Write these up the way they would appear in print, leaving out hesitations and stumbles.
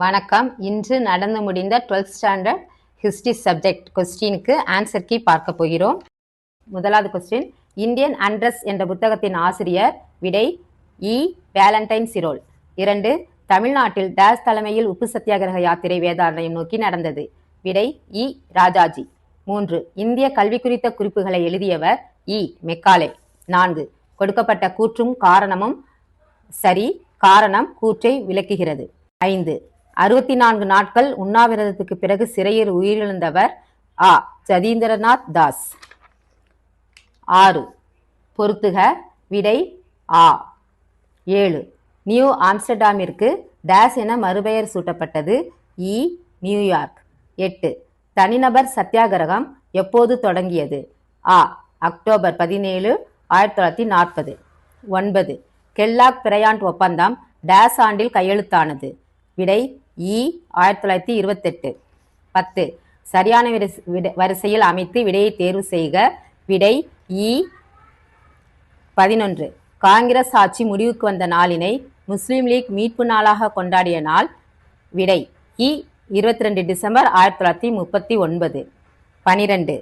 வணக்கம். இன்று நடந்து முடிந்த 12th ஸ்டாண்டர்ட் ஹிஸ்டரி சப்ஜெக்ட் கொஸ்டினுக்கு ஆன்சர் கீ பார்க்க போகிறோம். முதலாவது கொஸ்டின், இந்தியன் அண்ட்ரஸ் என்ற புத்தகத்தின் ஆசிரியர். விடை இ. Valentine Chirol. 2. தமிழ்நாட்டில் டேஸ் தலைமையில் உப்பு சத்தியாகிரக யாத்திரை வேதாரண்யம் நோக்கி நடந்தது. விடை இ. ராஜாஜி. 3. இந்திய கல்வி குறித்த குறிப்புகளை எழுதியவர் இ. மெக்காலே. 4. கொடுக்கப்பட்ட கூற்றும் காரணமும் சரி, காரணம் கூற்றை விளக்குகிறது. 5. 64 நாட்கள் உண்ணாவிரதத்துக்கு பிறகு சிறையில் உயிரிழந்தவர் ஆ. ஜதீந்திரநாத் தாஸ். 6. பொறுத்துக. விடை ஆ. 7. நியூ ஆம்ஸ்டர்டாமிற்கு டேஸ் என மறுபெயர் சூட்டப்பட்டது. இ. நியூயார்க். 8. தனிநபர் சத்தியாகிரகம் எப்போது தொடங்கியது? ஆ. அக்டோபர் 17, 1940. 9. கெல்லாக் பிரையாண்ட் ஒப்பந்தம் டேஸ் ஆண்டில் கையெழுத்தானது? விடை இ. 1928. 10. சரியான வரிசையில் அமைத்து விடையை தேர்வு செய்க. விடை இ. 11. காங்கிரஸ் ஆட்சி முடிவுக்கு வந்த நாளினை முஸ்லிம் லீக் மீட்பு நாளாக கொண்டாடிய நாள்? விடை இ. 22 டிசம்பர் 1939. 12.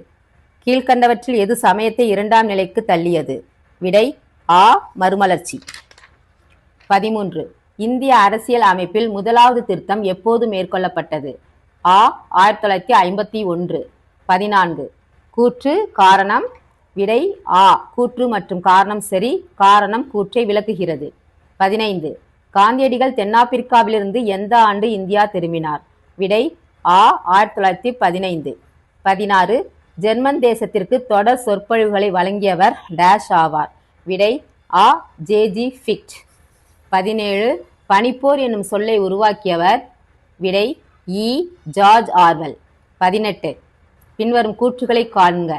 கீழ்கண்டவற்றில் எது சமயத்தை இரண்டாம் நிலைக்கு தள்ளியது? விடை ஆ. மறுமலர்ச்சி. 13. இந்திய அரசியல் அமைப்பில் முதலாவது திருத்தம் எப்போது மேற்கொள்ளப்பட்டது? ஆ. 1951. 14. கூற்று காரணம்? விடை ஆ. கூற்று மற்றும் காரணம் சரி, காரணம் கூற்றை விளக்குகிறது. 15. காந்தியடிகள் தென்னாப்பிரிக்காவிலிருந்து எந்த ஆண்டு இந்தியா திரும்பினார்? விடை ஆ. 1915. 16. ஜெர்மன் தேசத்திற்கு தொடர் சொற்பொழிவுகளை வழங்கியவர் டேஷ் ஆவார்? விடை ஆ. ஜே.ஜி. ஃபிக்ட். 17. பனிப்போர் என்னும் சொல்லை உருவாக்கியவர்? விடை இ. George Orwell. 18. பின்வரும் கூற்றுகளை காண்க.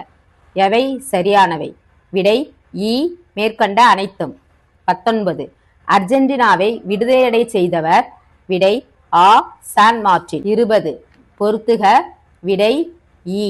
எவை சரியானவை? விடை இ. மேற்கண்ட அனைத்தும். 19. அர்ஜென்டினாவை விடுதலையடை செய்தவர்? விடை ஆ. San Martin. 20. பொறுத்துக. விடை இ.